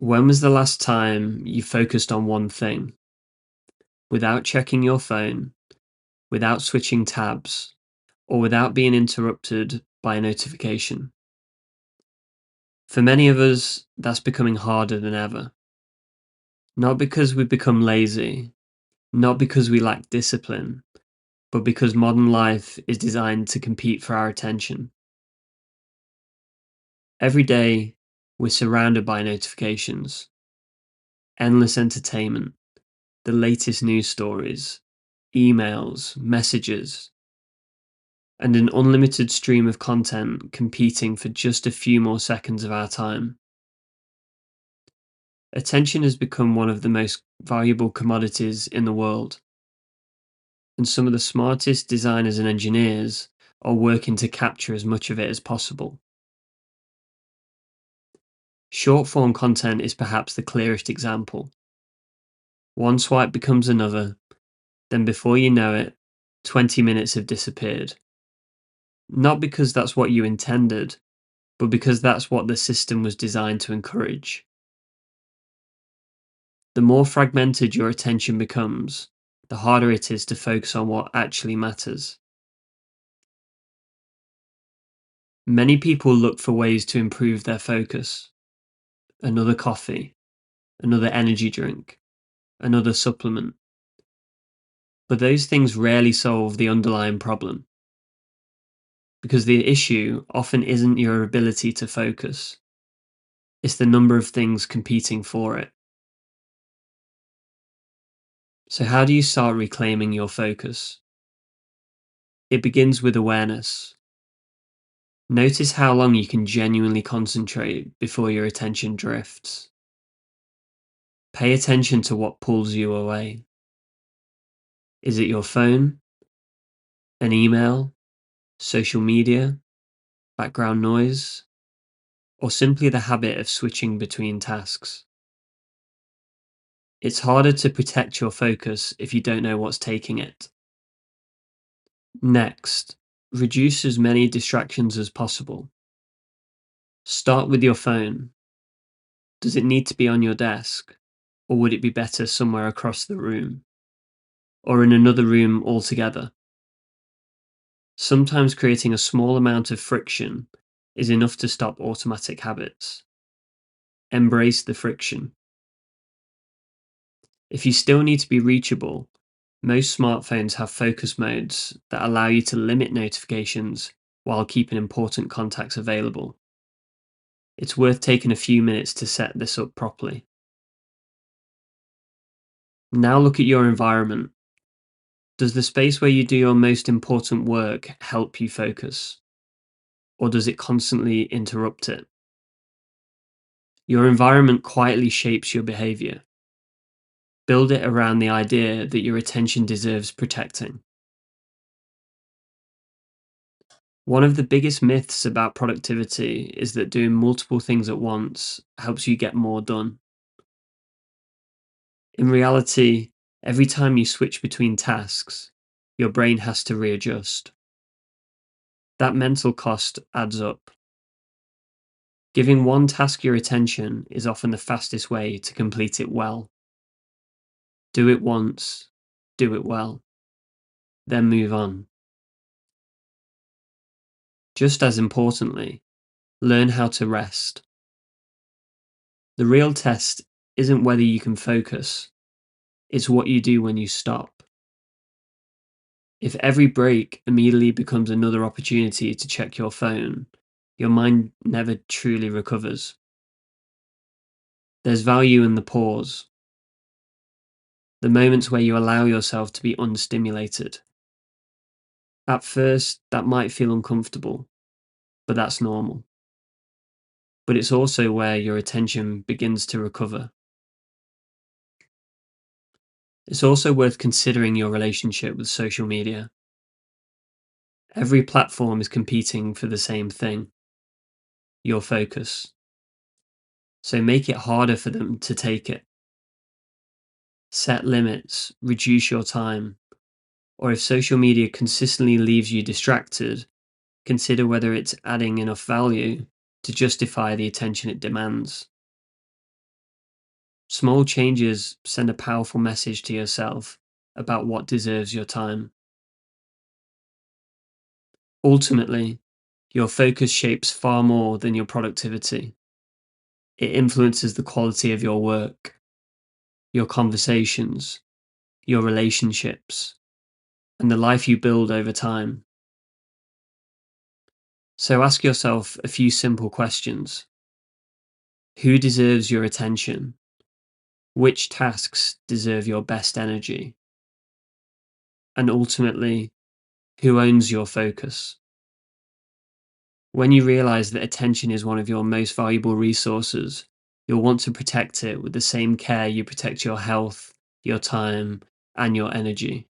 When was the last time you focused on one thing without checking your phone, without switching tabs, or without being interrupted by a notification? For many of us, that's becoming harder than ever. Not because we've become lazy, not because we lack discipline, but because modern life is designed to compete for our attention. Every day, we're surrounded by notifications, endless entertainment, the latest news stories, emails, messages, and an unlimited stream of content competing for just a few more seconds of our time. Attention has become one of the most valuable commodities in the world, and some of the smartest designers and engineers are working to capture as much of it as possible. Short form content is perhaps the clearest example. One swipe becomes another, then before you know it, 20 minutes have disappeared. Not because that's what you intended, but because that's what the system was designed to encourage. The more fragmented your attention becomes, the harder it is to focus on what actually matters. Many people look for ways to improve their focus. Another coffee, another energy drink, another supplement. But those things rarely solve the underlying problem. Because the issue often isn't your ability to focus, it's the number of things competing for it. So, how do you start reclaiming your focus? It begins with awareness. Notice how long you can genuinely concentrate before your attention drifts. Pay attention to what pulls you away. Is it your phone, an email, social media, background noise, or simply the habit of switching between tasks? It's harder to protect your focus if you don't know what's taking it. Next, reduce as many distractions as possible. Start with your phone. Does it need to be on your desk? Or would it be better somewhere across the room? Or in another room altogether? Sometimes creating a small amount of friction is enough to stop automatic habits. Embrace the friction. If you still need to be reachable, most smartphones have focus modes that allow you to limit notifications while keeping important contacts available. It's worth taking a few minutes to set this up properly. Now look at your environment. Does the space where you do your most important work help you focus? Or does it constantly interrupt it? Your environment quietly shapes your behavior. Build it around the idea that your attention deserves protecting. One of the biggest myths about productivity is that doing multiple things at once helps you get more done. In reality, every time you switch between tasks, your brain has to readjust. That mental cost adds up. Giving one task your attention is often the fastest way to complete it well. Do it once, do it well, then move on. Just as importantly, learn how to rest. The real test isn't whether you can focus, it's what you do when you stop. If every break immediately becomes another opportunity to check your phone, your mind never truly recovers. There's value in the pause, the moments where you allow yourself to be unstimulated. At first, that might feel uncomfortable, but that's normal. But it's also where your attention begins to recover. It's also worth considering your relationship with social media. Every platform is competing for the same thing: your focus. So make it harder for them to take it. Set limits, reduce your time, or if social media consistently leaves you distracted, consider whether it's adding enough value to justify the attention it demands. Small changes send a powerful message to yourself about what deserves your time. Ultimately, your focus shapes far more than your productivity. It influences the quality of your work, your conversations, your relationships, and the life you build over time. So ask yourself a few simple questions. Who deserves your attention? Which tasks deserve your best energy? And ultimately, who owns your focus? When you realize that attention is one of your most valuable resources, you'll want to protect it with the same care you protect your health, your time, and your energy.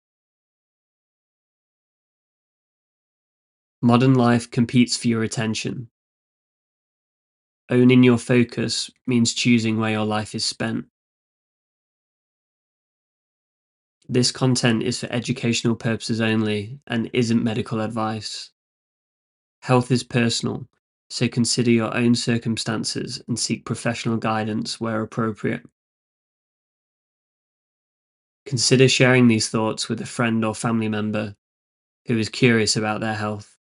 Modern life competes for your attention. Owning your focus means choosing where your life is spent. This content is for educational purposes only and isn't medical advice. Health is personal, so consider your own circumstances and seek professional guidance where appropriate. Consider sharing these thoughts with a friend or family member who is curious about their health.